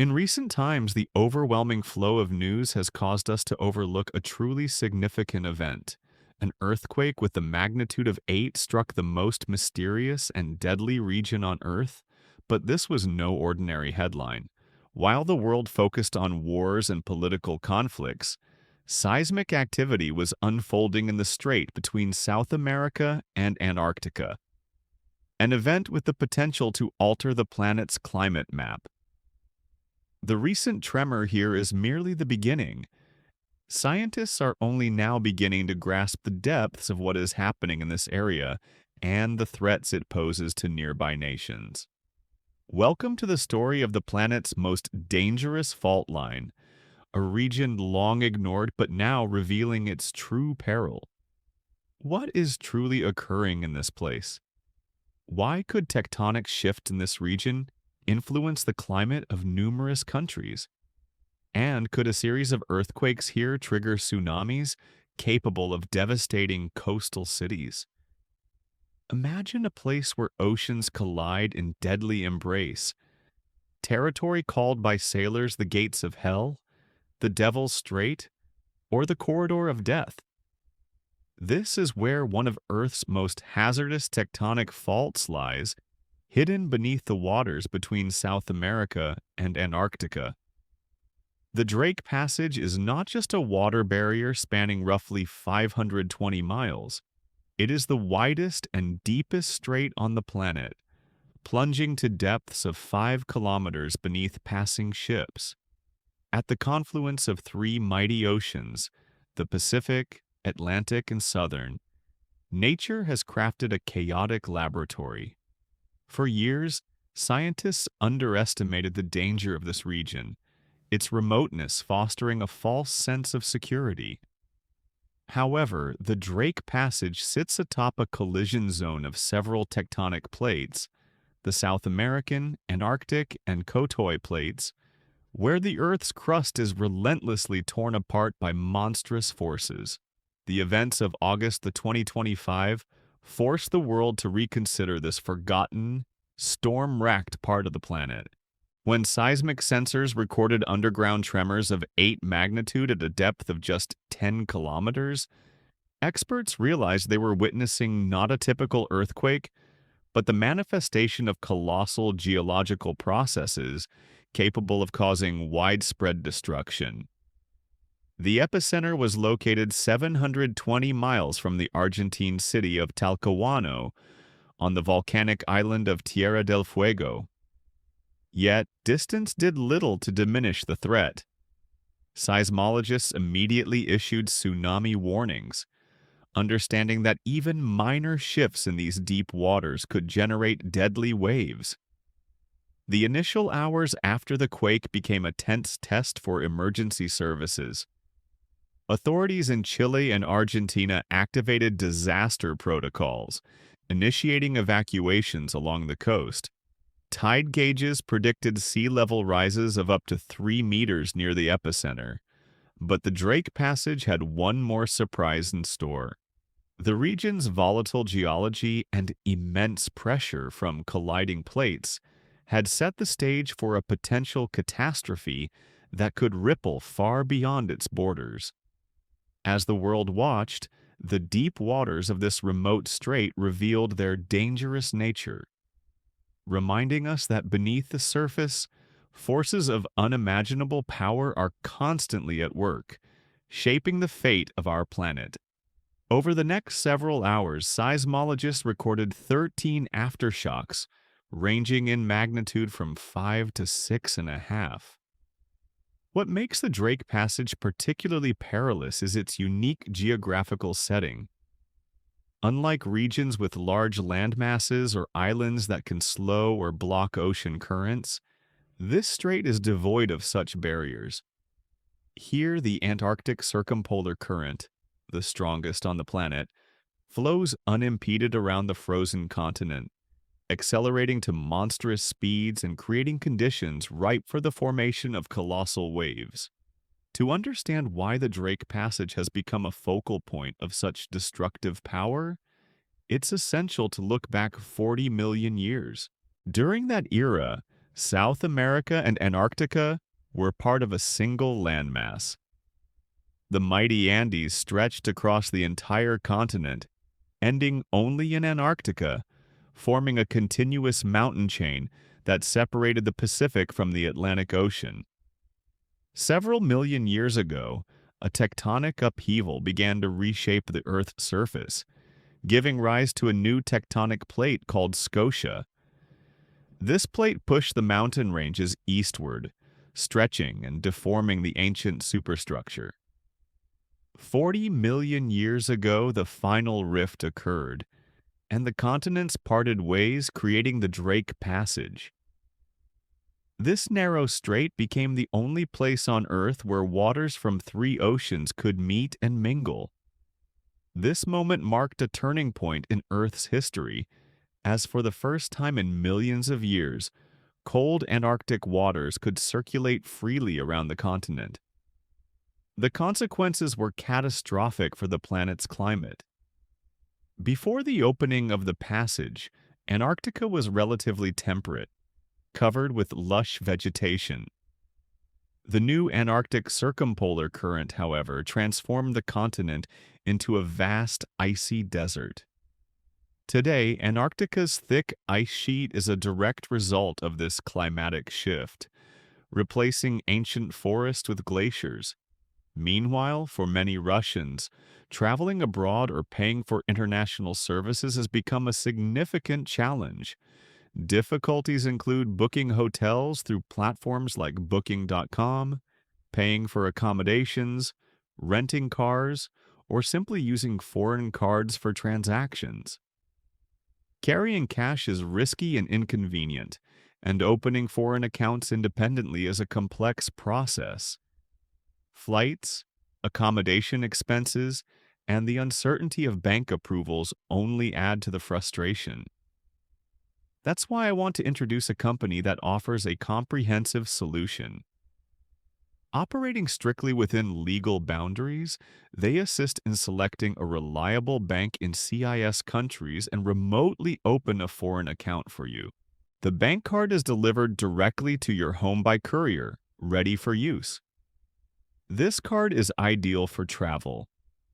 In recent times, the overwhelming flow of news has caused us to overlook a truly significant event. An earthquake with the magnitude of 8 struck the most mysterious and deadly region on Earth, but this was no ordinary headline. While the world focused on wars and political conflicts, seismic activity was unfolding in the strait between South America and Antarctica, an event with the potential to alter the planet's climate map. The recent tremor here is merely the beginning. Scientists are only now beginning to grasp the depths of what is happening in this area and the threats it poses to nearby nations. Welcome to the story of the planet's most dangerous fault line, a region long ignored but now revealing its true peril. What is truly occurring in this place? Why could tectonic shifts in this region influence the climate of numerous countries? And could a series of earthquakes here trigger tsunamis capable of devastating coastal cities? Imagine a place where oceans collide in deadly embrace, territory called by sailors the gates of hell, the Devil's Strait, or the corridor of death. This is where one of Earth's most hazardous tectonic faults lies, hidden beneath the waters between South America and Antarctica. The Drake Passage is not just a water barrier spanning roughly 520 miles. It is the widest and deepest strait on the planet, plunging to depths of 5 kilometers beneath passing ships. At the confluence of 3 mighty oceans, the Pacific, Atlantic, and Southern, nature has crafted a chaotic laboratory. For years, scientists underestimated the danger of this region, its remoteness fostering a false sense of security. However, the Drake Passage sits atop a collision zone of several tectonic plates, the South American, Antarctic, and Kotoi plates, where the Earth's crust is relentlessly torn apart by monstrous forces. The events of August 2025 forced the world to reconsider this forgotten, storm-racked part of the planet. When seismic sensors recorded underground tremors of 8 magnitude at a depth of just 10 kilometers, experts realized they were witnessing not a typical earthquake, but the manifestation of colossal geological processes capable of causing widespread destruction. The epicenter was located 720 miles from the Argentine city of Talcahuano on the volcanic island of Tierra del Fuego. Yet, distance did little to diminish the threat. Seismologists immediately issued tsunami warnings, understanding that even minor shifts in these deep waters could generate deadly waves. The initial hours after the quake became a tense test for emergency services. Authorities in Chile and Argentina activated disaster protocols, initiating evacuations along the coast. Tide gauges predicted sea level rises of up to 3 meters near the epicenter, but the Drake Passage had one more surprise in store. The region's volatile geology and immense pressure from colliding plates had set the stage for a potential catastrophe that could ripple far beyond its borders. As the world watched, the deep waters of this remote strait revealed their dangerous nature, reminding us that beneath the surface, forces of unimaginable power are constantly at work, shaping the fate of our planet. Over the next several hours, seismologists recorded 13 aftershocks, ranging in magnitude from 5 to 6.5. What makes the Drake Passage particularly perilous is its unique geographical setting. Unlike regions with large landmasses or islands that can slow or block ocean currents, this strait is devoid of such barriers. Here, the Antarctic Circumpolar Current, the strongest on the planet, flows unimpeded around the frozen continent, accelerating to monstrous speeds and creating conditions ripe for the formation of colossal waves. To understand why the Drake Passage has become a focal point of such destructive power, it's essential to look back 40 million years. During that era, South America and Antarctica were part of a single landmass. The mighty Andes stretched across the entire continent, ending only in Antarctica, forming a continuous mountain chain that separated the Pacific from the Atlantic Ocean. Several million years ago, a tectonic upheaval began to reshape the Earth's surface, giving rise to a new tectonic plate called Scotia. This plate pushed the mountain ranges eastward, stretching and deforming the ancient superstructure. 40 million years ago, the final rift occurred, and the continents parted ways, creating the Drake Passage. This narrow strait became the only place on Earth where waters from three oceans could meet and mingle. This moment marked a turning point in Earth's history, as for the first time in millions of years, cold Antarctic waters could circulate freely around the continent. The consequences were catastrophic for the planet's climate. Before the opening of the passage, Antarctica was relatively temperate, covered with lush vegetation. The new Antarctic Circumpolar Current, however, transformed the continent into a vast icy desert. Today, Antarctica's thick ice sheet is a direct result of this climatic shift, replacing ancient forests with glaciers. Meanwhile, for many Russians, traveling abroad or paying for international services has become a significant challenge. Difficulties include booking hotels through platforms like Booking.com, paying for accommodations, renting cars, or simply using foreign cards for transactions. Carrying cash is risky and inconvenient, and opening foreign accounts independently is a complex process. Flights, accommodation expenses, and the uncertainty of bank approvals only add to the frustration. That's why I want to introduce a company that offers a comprehensive solution. Operating strictly within legal boundaries, they assist in selecting a reliable bank in CIS countries and remotely open a foreign account for you. The bank card is delivered directly to your home by courier, ready for use. This card is ideal for travel.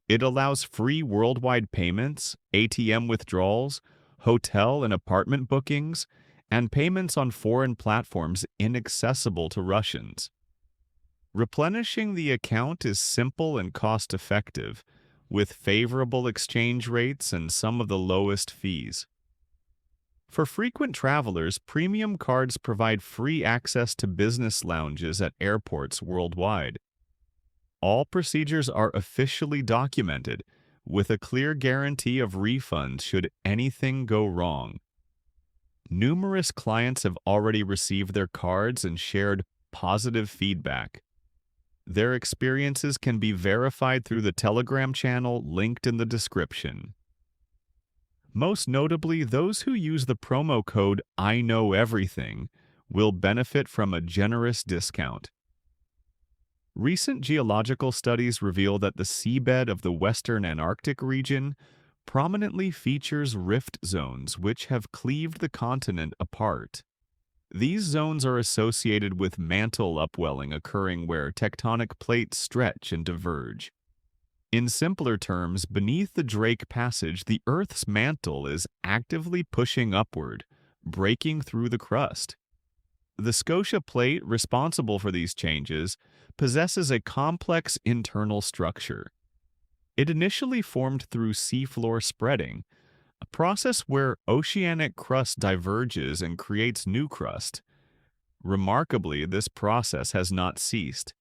It allows free worldwide payments, ATM withdrawals, hotel and apartment bookings, and payments on foreign platforms inaccessible to Russians. Replenishing the account is simple and cost-effective, with favorable exchange rates and some of the lowest fees. For frequent travelers, premium cards provide free access to business lounges at airports worldwide. All procedures are officially documented, with a clear guarantee of refunds should anything go wrong. Numerous clients have already received their cards and shared positive feedback. Their experiences can be verified through the Telegram channel linked in the description. Most notably, those who use the promo code IKNOWEVERYTHING will benefit from a generous discount. Recent geological studies reveal that the seabed of the western Antarctic region prominently features rift zones which have cleaved the continent apart. These zones are associated with mantle upwelling occurring where tectonic plates stretch and diverge. In simpler terms, beneath the Drake Passage, the Earth's mantle is actively pushing upward, breaking through the crust. The Scotia plate, responsible for these changes, possesses a complex internal structure. It initially formed through seafloor spreading, a process where oceanic crust diverges and creates new crust. Remarkably, this process has not ceased.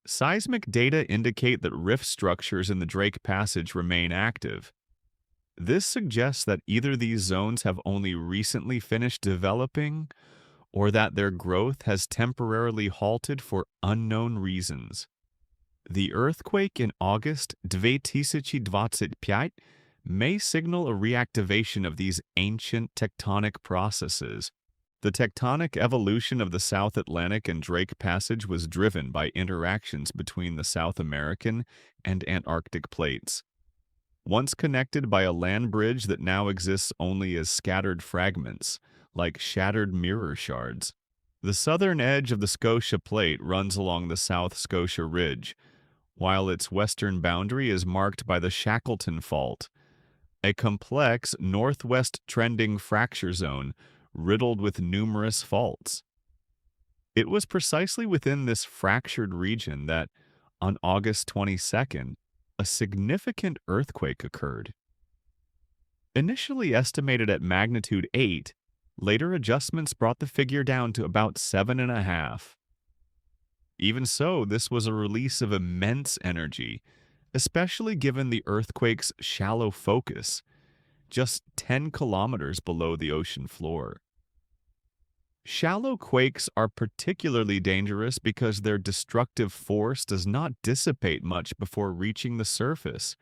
Seismic data indicate that rift structures in the Drake Passage remain active. This suggests that either these zones have only recently finished developing, or that their growth has temporarily halted for unknown reasons. The earthquake in August 2025 may signal a reactivation of these ancient tectonic processes. The tectonic evolution of the South Atlantic and Drake Passage was driven by interactions between the South American and Antarctic plates. Once connected by a land bridge that now exists only as scattered fragments, like shattered mirror shards. The southern edge of the Scotia Plate runs along the South Scotia Ridge, while its western boundary is marked by the Shackleton Fault, a complex northwest trending fracture zone riddled with numerous faults. It was precisely within this fractured region that, on August 22nd, a significant earthquake occurred. Initially estimated at magnitude 8, later adjustments brought the figure down to about 7.5. Even so, this was a release of immense energy, especially given the earthquake's shallow focus, just 10 kilometers below the ocean floor. Shallow quakes are particularly dangerous because their destructive force does not dissipate much before reaching the surface,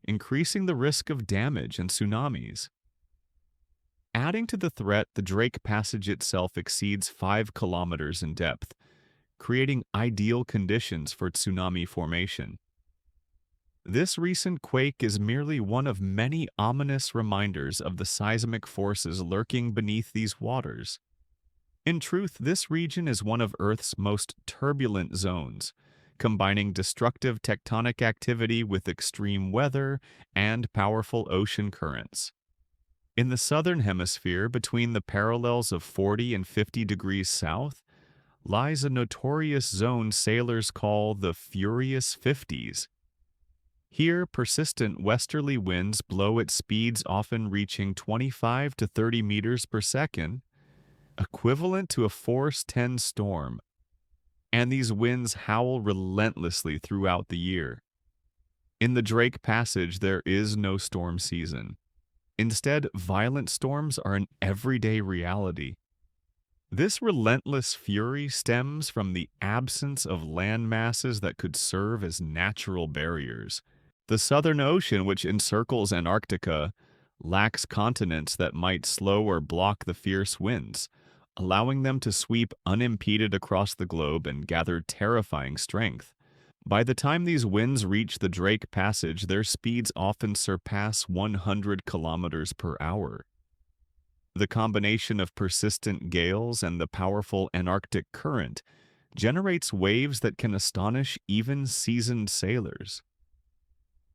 increasing the risk of damage and tsunamis. Adding to the threat, the Drake Passage itself exceeds 5 kilometers in depth, creating ideal conditions for tsunami formation. This recent quake is merely one of many ominous reminders of the seismic forces lurking beneath these waters. In truth, this region is one of Earth's most turbulent zones, combining destructive tectonic activity with extreme weather and powerful ocean currents. In the southern hemisphere, between the parallels of 40 and 50 degrees south, lies a notorious zone sailors call the Furious Fifties. Here, persistent westerly winds blow at speeds often reaching 25 to 30 meters per second, equivalent to a Force 10 storm, and these winds howl relentlessly throughout the year. In the Drake Passage, there is no storm season. Instead, violent storms are an everyday reality. This relentless fury stems from the absence of land masses that could serve as natural barriers. The Southern Ocean, which encircles Antarctica, lacks continents that might slow or block the fierce winds, allowing them to sweep unimpeded across the globe and gather terrifying strength. By the time these winds reach the Drake Passage, their speeds often surpass 100 kilometers per hour. The combination of persistent gales and the powerful Antarctic current generates waves that can astonish even seasoned sailors.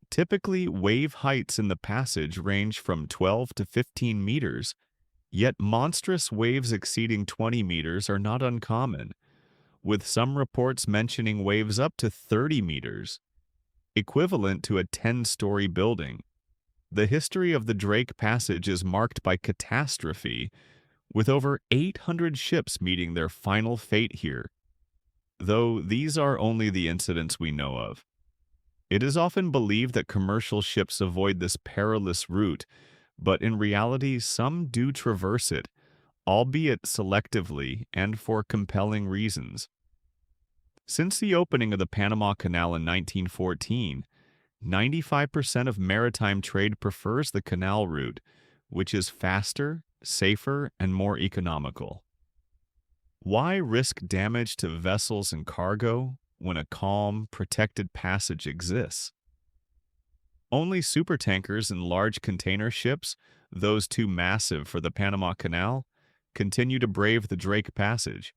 Typically, wave heights in the passage range from 12 to 15 meters, yet monstrous waves exceeding 20 meters are not uncommon, with some reports mentioning waves up to 30 meters, equivalent to a 10-story building. The history of the Drake Passage is marked by catastrophe, with over 800 ships meeting their final fate here, though these are only the incidents we know of. It is often believed that commercial ships avoid this perilous route, but in reality some do traverse it, albeit selectively and for compelling reasons. Since the opening of the Panama Canal in 1914, 95% of maritime trade prefers the canal route, which is faster, safer, and more economical. Why risk damage to vessels and cargo when a calm, protected passage exists? Only supertankers and large container ships, those too massive for the Panama Canal, continue to brave the Drake Passage.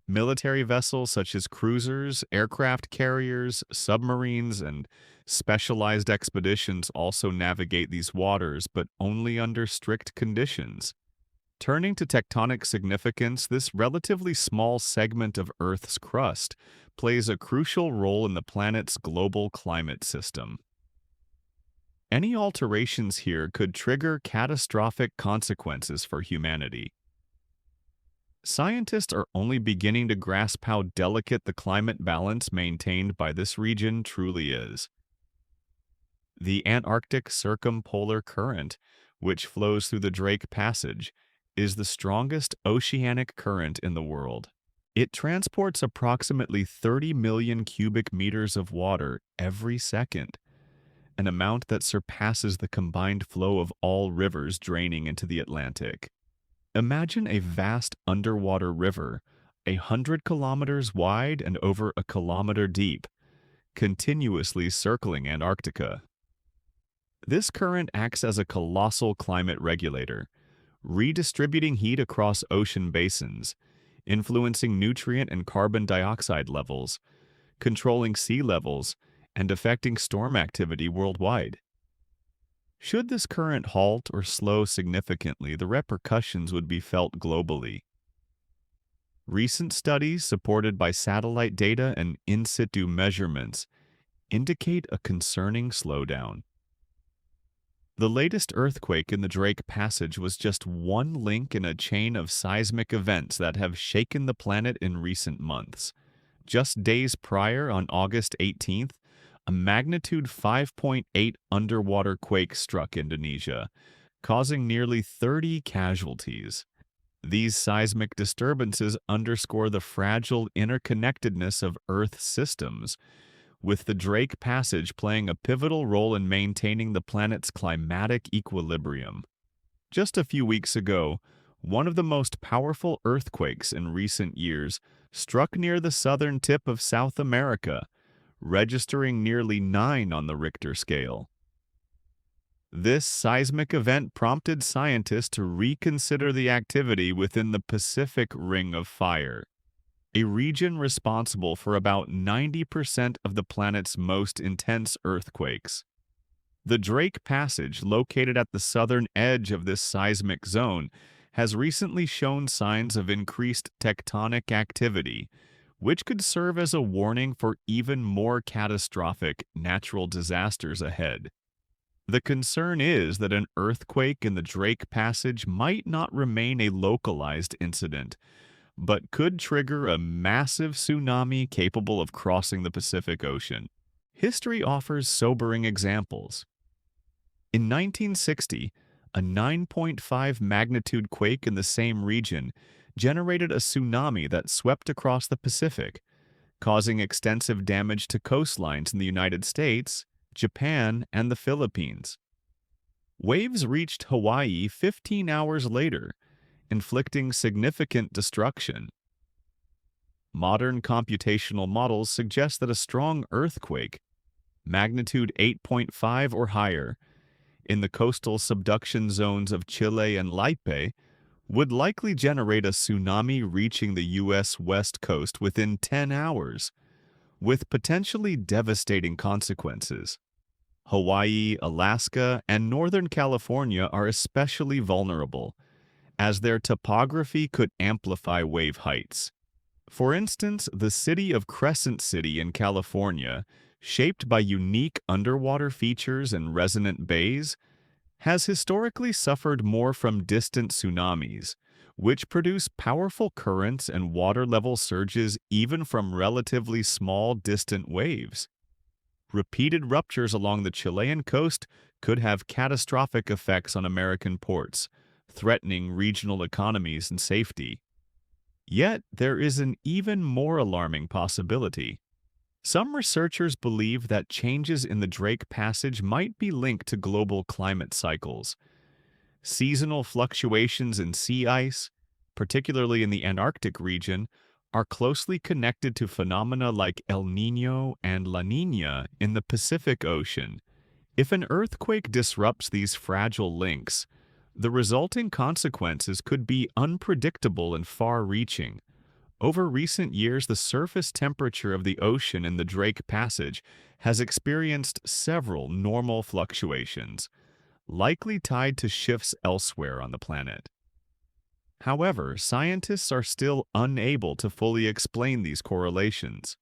Military vessels such as cruisers, aircraft carriers, submarines, and specialized expeditions also navigate these waters, but only under strict conditions. Turning to tectonic significance, this relatively small segment of Earth's crust plays a crucial role in the planet's global climate system. Any alterations here could trigger catastrophic consequences for humanity. Scientists are only beginning to grasp how delicate the climate balance maintained by this region truly is. The Antarctic Circumpolar Current, which flows through the Drake Passage, is the strongest oceanic current in the world. It transports approximately 30 million cubic meters of water every second, an amount that surpasses the combined flow of all rivers draining into the Atlantic. Imagine a vast underwater river, 100 kilometers wide and over a kilometer deep, continuously circling Antarctica. This current acts as a colossal climate regulator, redistributing heat across ocean basins, influencing nutrient and carbon dioxide levels, controlling sea levels, and affecting storm activity worldwide. Should this current halt or slow significantly, the repercussions would be felt globally. Recent studies, supported by satellite data and in situ measurements, indicate a concerning slowdown. The latest earthquake in the Drake Passage was just one link in a chain of seismic events that have shaken the planet in recent months. Just days prior, on August 18th, a magnitude 5.8 underwater quake struck Indonesia, causing nearly 30 casualties. These seismic disturbances underscore the fragile interconnectedness of Earth's systems, with the Drake Passage playing a pivotal role in maintaining the planet's climatic equilibrium. Just a few weeks ago, one of the most powerful earthquakes in recent years struck near the southern tip of South America, registering nearly 9 on the Richter scale. This seismic event prompted scientists to reconsider the activity within the Pacific Ring of Fire, a region responsible for about 90% of the planet's most intense earthquakes. The Drake Passage, located at the southern edge of this seismic zone, has recently shown signs of increased tectonic activity, which could serve as a warning for even more catastrophic natural disasters ahead. The concern is that an earthquake in the Drake Passage might not remain a localized incident, but could trigger a massive tsunami capable of crossing the Pacific Ocean. History offers sobering examples. In 1960, a 9.5 magnitude quake in the same region generated a tsunami that swept across the Pacific, causing extensive damage to coastlines in the United States, Japan, and the Philippines. Waves reached Hawaii 15 hours later, inflicting significant destruction. Modern computational models suggest that a strong earthquake, magnitude 8.5 or higher, in the coastal subduction zones of Chile and Laipe would likely generate a tsunami reaching the U.S. West Coast within 10 hours, with potentially devastating consequences. Hawaii, Alaska, and Northern California are especially vulnerable, as their topography could amplify wave heights. For instance, the city of Crescent City in California, shaped by unique underwater features and resonant bays, has historically suffered more from distant tsunamis, which produce powerful currents and water level surges even from relatively small distant waves. Repeated ruptures along the Chilean coast could have catastrophic effects on American ports, threatening regional economies and safety. Yet, there is an even more alarming possibility. Some researchers believe that changes in the Drake Passage might be linked to global climate cycles. Seasonal fluctuations in sea ice, particularly in the Antarctic region, are closely connected to phenomena like El Niño and La Niña in the Pacific Ocean. If an earthquake disrupts these fragile links, the resulting consequences could be unpredictable and far-reaching. Over recent years, the surface temperature of the ocean in the Drake Passage has experienced several normal fluctuations, likely tied to shifts elsewhere on the planet. However, scientists are still unable to fully explain these correlations.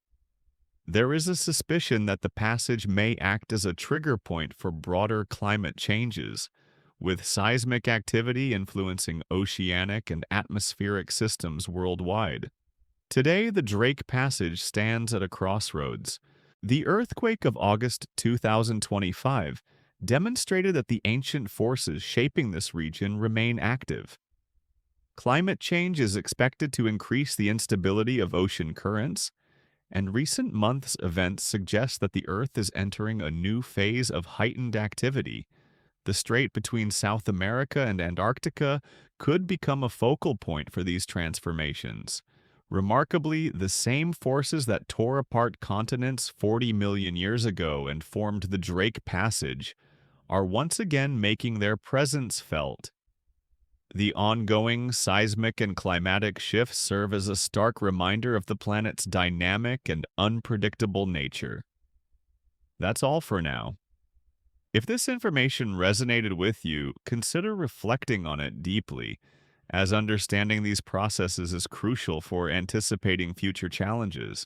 There is a suspicion that the passage may act as a trigger point for broader climate changes, with seismic activity influencing oceanic and atmospheric systems worldwide. Today, the Drake Passage stands at a crossroads. The earthquake of August 2025 demonstrated that the ancient forces shaping this region remain active. Climate change is expected to increase the instability of ocean currents, and recent months' events suggest that the Earth is entering a new phase of heightened activity. The strait between South America and Antarctica could become a focal point for these transformations. Remarkably, the same forces that tore apart continents 40 million years ago and formed the Drake Passage are once again making their presence felt. The ongoing seismic and climatic shifts serve as a stark reminder of the planet's dynamic and unpredictable nature. That's all for now. If this information resonated with you, consider reflecting on it deeply, as understanding these processes is crucial for anticipating future challenges.